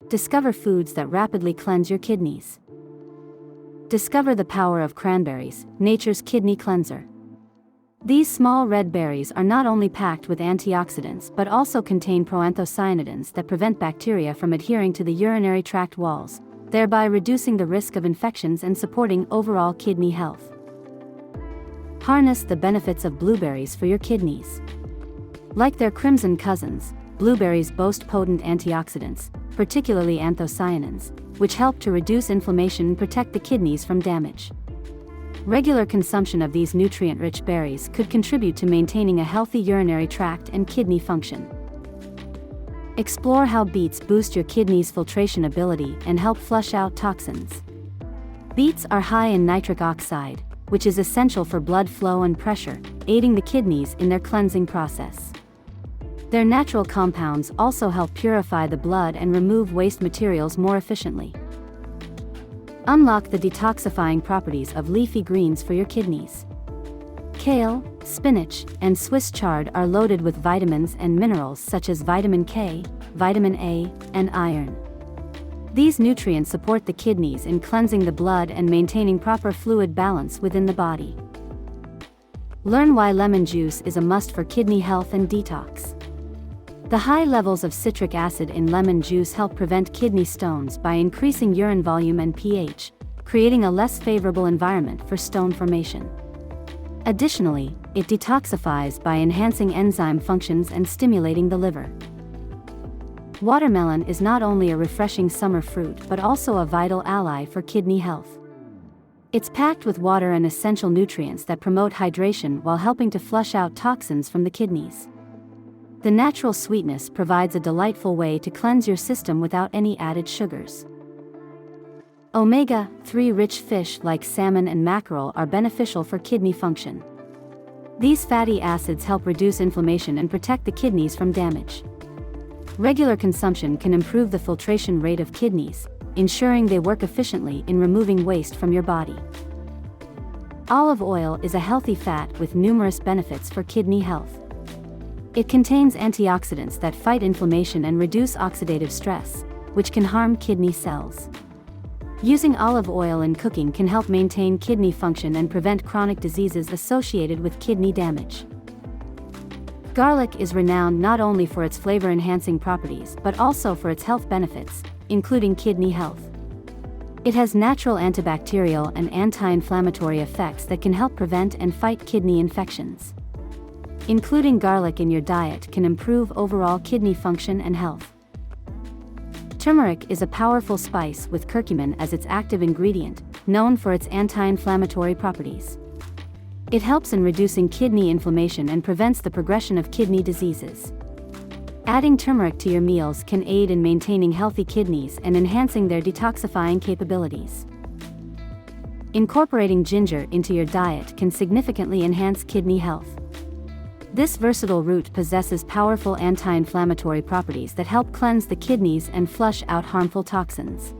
Discover foods that rapidly cleanse your kidneys. Discover the power of cranberries, nature's kidney cleanser. These small red berries are not only packed with antioxidants but also contain proanthocyanidins that prevent bacteria from adhering to the urinary tract walls, thereby reducing the risk of infections and supporting overall kidney health. Harness the benefits of blueberries for your kidneys. Like their crimson cousins, blueberries boast potent antioxidants, particularly anthocyanins, which help to reduce inflammation and protect the kidneys from damage. Regular consumption of these nutrient-rich berries could contribute to maintaining a healthy urinary tract and kidney function. Explore how beets boost your kidneys' filtration ability and help flush out toxins. Beets are high in nitric oxide, which is essential for blood flow and pressure, aiding the kidneys in their cleansing process. Their natural compounds also help purify the blood and remove waste materials more efficiently. Unlock the detoxifying properties of leafy greens for your kidneys. Kale, spinach, and Swiss chard are loaded with vitamins and minerals such as vitamin K, vitamin A, and iron. These nutrients support the kidneys in cleansing the blood and maintaining proper fluid balance within the body. Learn why lemon juice is a must for kidney health and detox. The high levels of citric acid in lemon juice help prevent kidney stones by increasing urine volume and pH, creating a less favorable environment for stone formation. Additionally, it detoxifies by enhancing enzyme functions and stimulating the liver. Watermelon is not only a refreshing summer fruit but also a vital ally for kidney health. It's packed with water and essential nutrients that promote hydration while helping to flush out toxins from the kidneys. The natural sweetness provides a delightful way to cleanse your system without any added sugars. Omega-3 rich fish like salmon and mackerel are beneficial for kidney function. These fatty acids help reduce inflammation and protect the kidneys from damage. Regular consumption can improve the filtration rate of kidneys, ensuring they work efficiently in removing waste from your body. Olive oil is a healthy fat with numerous benefits for kidney health. It contains antioxidants that fight inflammation and reduce oxidative stress, which can harm kidney cells. Using olive oil in cooking can help maintain kidney function and prevent chronic diseases associated with kidney damage. Garlic is renowned not only for its flavor-enhancing properties but also for its health benefits, including kidney health. It has natural antibacterial and anti-inflammatory effects that can help prevent and fight kidney infections. Including garlic in your diet can improve overall kidney function and health. Turmeric is a powerful spice with curcumin as its active ingredient, known for its anti-inflammatory properties. It helps in reducing kidney inflammation and prevents the progression of kidney diseases. Adding turmeric to your meals can aid in maintaining healthy kidneys and enhancing their detoxifying capabilities. Incorporating ginger into your diet can significantly enhance kidney health. This versatile root possesses powerful anti-inflammatory properties that help cleanse the kidneys and flush out harmful toxins.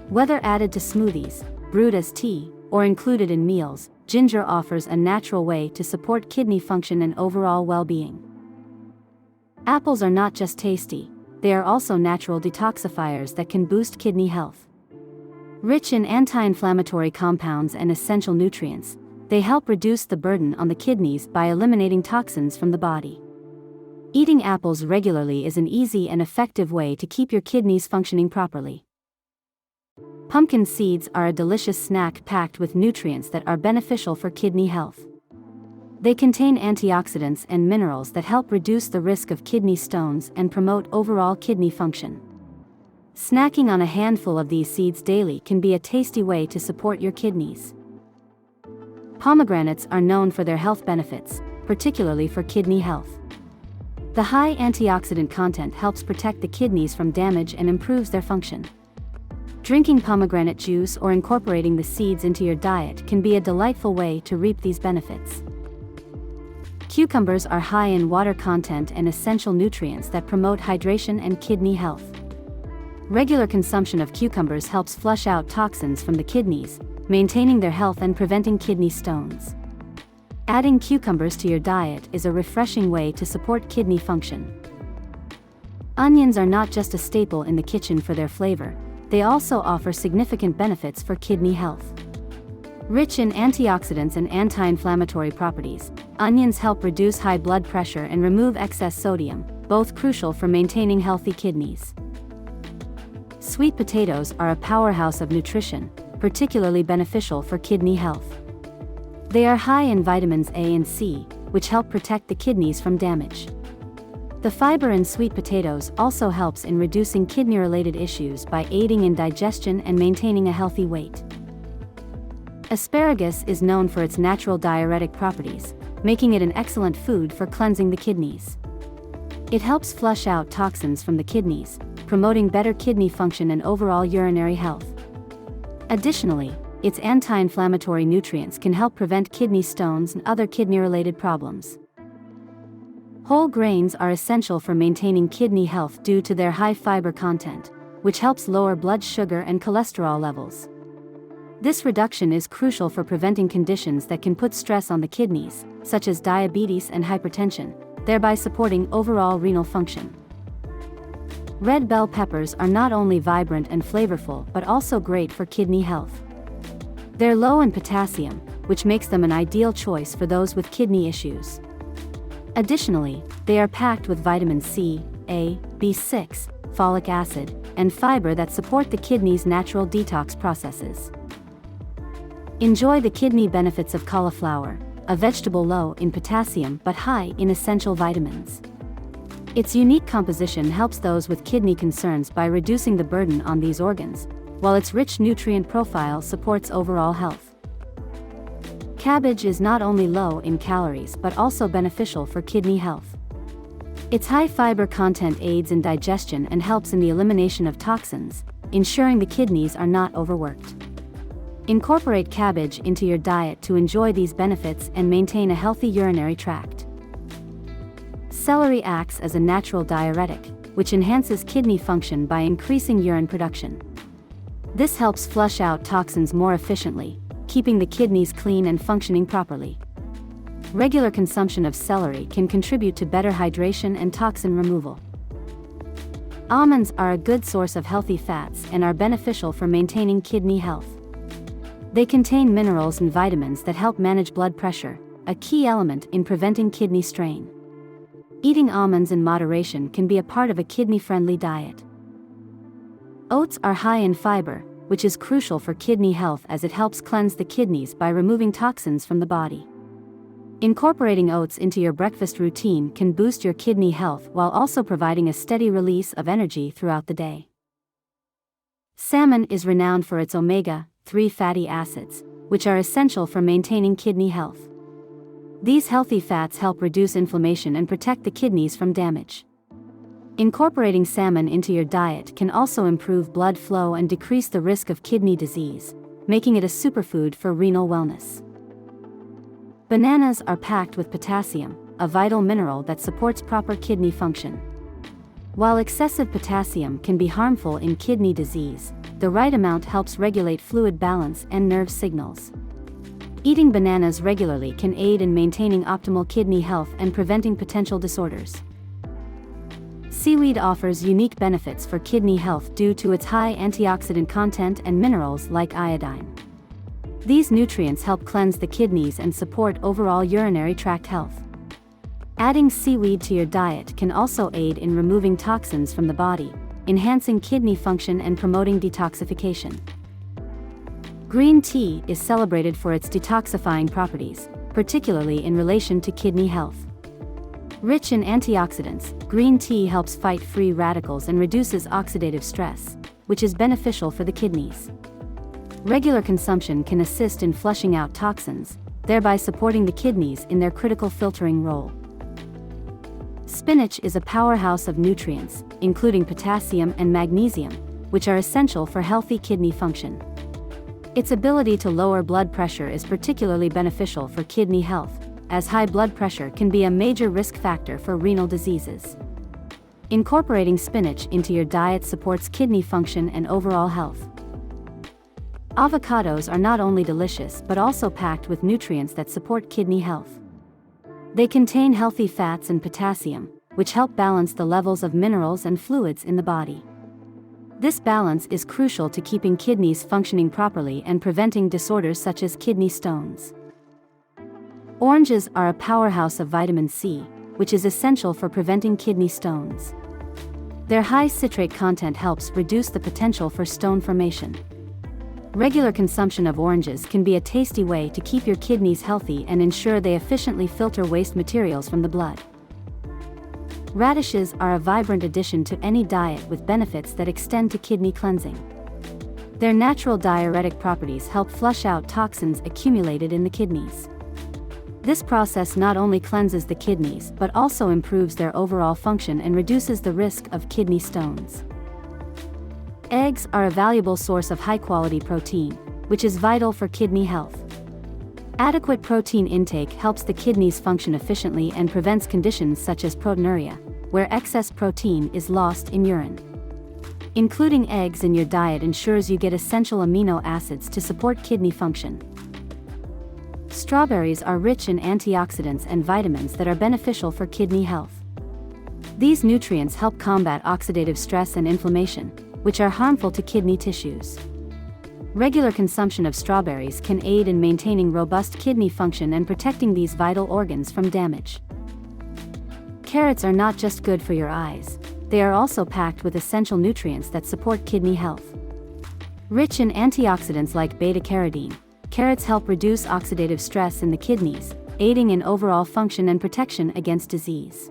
Whether added to smoothies, brewed as tea, or included in meals, ginger offers a natural way to support kidney function and overall well-being. Apples are not just tasty, they are also natural detoxifiers that can boost kidney health. Rich in anti-inflammatory compounds and essential nutrients, they help reduce the burden on the kidneys by eliminating toxins from the body. Eating apples regularly is an easy and effective way to keep your kidneys functioning properly. Pumpkin seeds are a delicious snack packed with nutrients that are beneficial for kidney health. They contain antioxidants and minerals that help reduce the risk of kidney stones and promote overall kidney function. Snacking on a handful of these seeds daily can be a tasty way to support your kidneys. Pomegranates are known for their health benefits, particularly for kidney health. The high antioxidant content helps protect the kidneys from damage and improves their function. Drinking pomegranate juice or incorporating the seeds into your diet can be a delightful way to reap these benefits. Cucumbers are high in water content and essential nutrients that promote hydration and kidney health. Regular consumption of cucumbers helps flush out toxins from the kidneys, maintaining their health and preventing kidney stones. Adding cucumbers to your diet is a refreshing way to support kidney function. Onions are not just a staple in the kitchen for their flavor, they also offer significant benefits for kidney health. Rich in antioxidants and anti-inflammatory properties, onions help reduce high blood pressure and remove excess sodium, both crucial for maintaining healthy kidneys. Sweet potatoes are a powerhouse of nutrition, particularly beneficial for kidney health. They are high in vitamins A and C, which help protect the kidneys from damage. The fiber in sweet potatoes also helps in reducing kidney-related issues by aiding in digestion and maintaining a healthy weight. Asparagus is known for its natural diuretic properties, making it an excellent food for cleansing the kidneys. It helps flush out toxins from the kidneys, promoting better kidney function and overall urinary health. Additionally, its anti-inflammatory nutrients can help prevent kidney stones and other kidney-related problems. Whole grains are essential for maintaining kidney health due to their high fiber content, which helps lower blood sugar and cholesterol levels. This reduction is crucial for preventing conditions that can put stress on the kidneys, such as diabetes and hypertension, thereby supporting overall renal function. Red bell peppers are not only vibrant and flavorful but also great for kidney health. They're low in potassium, which makes them an ideal choice for those with kidney issues. Additionally, they are packed with vitamin C, A, B6, folic acid, and fiber that support the kidney's natural detox processes. Enjoy the kidney benefits of cauliflower, a vegetable low in potassium but high in essential vitamins. Its unique composition helps those with kidney concerns by reducing the burden on these organs, while its rich nutrient profile supports overall health. Cabbage is not only low in calories but also beneficial for kidney health. Its high fiber content aids in digestion and helps in the elimination of toxins, ensuring the kidneys are not overworked. Incorporate cabbage into your diet to enjoy these benefits and maintain a healthy urinary tract. Celery acts as a natural diuretic, which enhances kidney function by increasing urine production. This helps flush out toxins more efficiently, keeping the kidneys clean and functioning properly. Regular consumption of celery can contribute to better hydration and toxin removal. Almonds are a good source of healthy fats and are beneficial for maintaining kidney health. They contain minerals and vitamins that help manage blood pressure, a key element in preventing kidney strain. Eating almonds in moderation can be a part of a kidney-friendly diet. Oats are high in fiber, which is crucial for kidney health as it helps cleanse the kidneys by removing toxins from the body. Incorporating oats into your breakfast routine can boost your kidney health while also providing a steady release of energy throughout the day. Salmon is renowned for its omega-3 fatty acids, which are essential for maintaining kidney health. These healthy fats help reduce inflammation and protect the kidneys from damage. Incorporating salmon into your diet can also improve blood flow and decrease the risk of kidney disease, making it a superfood for renal wellness. Bananas are packed with potassium, a vital mineral that supports proper kidney function. While excessive potassium can be harmful in kidney disease, the right amount helps regulate fluid balance and nerve signals. Eating bananas regularly can aid in maintaining optimal kidney health and preventing potential disorders. Seaweed offers unique benefits for kidney health due to its high antioxidant content and minerals like iodine. These nutrients help cleanse the kidneys and support overall urinary tract health. Adding seaweed to your diet can also aid in removing toxins from the body, enhancing kidney function and promoting detoxification. Green tea is celebrated for its detoxifying properties, particularly in relation to kidney health. Rich in antioxidants, green tea helps fight free radicals and reduces oxidative stress, which is beneficial for the kidneys. Regular consumption can assist in flushing out toxins, thereby supporting the kidneys in their critical filtering role. Spinach is a powerhouse of nutrients, including potassium and magnesium, which are essential for healthy kidney function. Its ability to lower blood pressure is particularly beneficial for kidney health, as high blood pressure can be a major risk factor for renal diseases. Incorporating spinach into your diet supports kidney function and overall health. Avocados are not only delicious but also packed with nutrients that support kidney health. They contain healthy fats and potassium, which help balance the levels of minerals and fluids in the body. This balance is crucial to keeping kidneys functioning properly and preventing disorders such as kidney stones. Oranges are a powerhouse of vitamin C, which is essential for preventing kidney stones. Their high citrate content helps reduce the potential for stone formation. Regular consumption of oranges can be a tasty way to keep your kidneys healthy and ensure they efficiently filter waste materials from the blood. Radishes are a vibrant addition to any diet with benefits that extend to kidney cleansing. Their natural diuretic properties help flush out toxins accumulated in the kidneys. This process not only cleanses the kidneys but also improves their overall function and reduces the risk of kidney stones. Eggs are a valuable source of high-quality protein, which is vital for kidney health. Adequate protein intake helps the kidneys function efficiently and prevents conditions such as proteinuria, where excess protein is lost in urine. Including eggs in your diet ensures you get essential amino acids to support kidney function. Strawberries are rich in antioxidants and vitamins that are beneficial for kidney health. These nutrients help combat oxidative stress and inflammation, which are harmful to kidney tissues. Regular consumption of strawberries can aid in maintaining robust kidney function and protecting these vital organs from damage. Carrots are not just good for your eyes, they are also packed with essential nutrients that support kidney health. Rich in antioxidants like beta-carotene, carrots help reduce oxidative stress in the kidneys, aiding in overall function and protection against disease.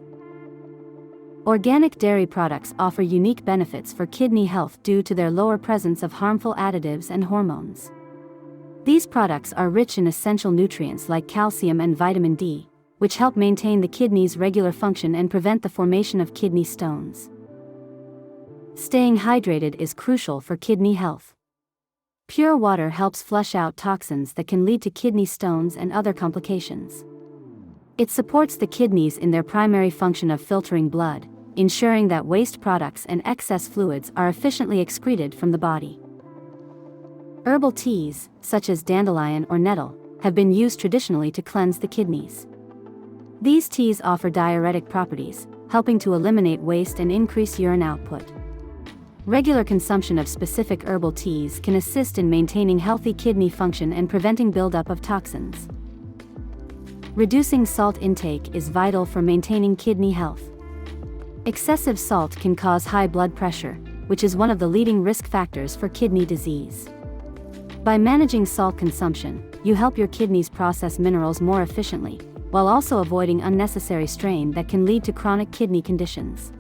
Organic dairy products offer unique benefits for kidney health due to their lower presence of harmful additives and hormones. These products are rich in essential nutrients like calcium and vitamin D, which help maintain the kidney's regular function and prevent the formation of kidney stones. Staying hydrated is crucial for kidney health. Pure water helps flush out toxins that can lead to kidney stones and other complications. It supports the kidneys in their primary function of filtering blood, ensuring that waste products and excess fluids are efficiently excreted from the body. Herbal teas, such as dandelion or nettle, have been used traditionally to cleanse the kidneys. These teas offer diuretic properties, helping to eliminate waste and increase urine output. Regular consumption of specific herbal teas can assist in maintaining healthy kidney function and preventing buildup of toxins. Reducing salt intake is vital for maintaining kidney health. Excessive salt can cause high blood pressure, which is one of the leading risk factors for kidney disease. By managing salt consumption, you help your kidneys process minerals more efficiently, while also avoiding unnecessary strain that can lead to chronic kidney conditions.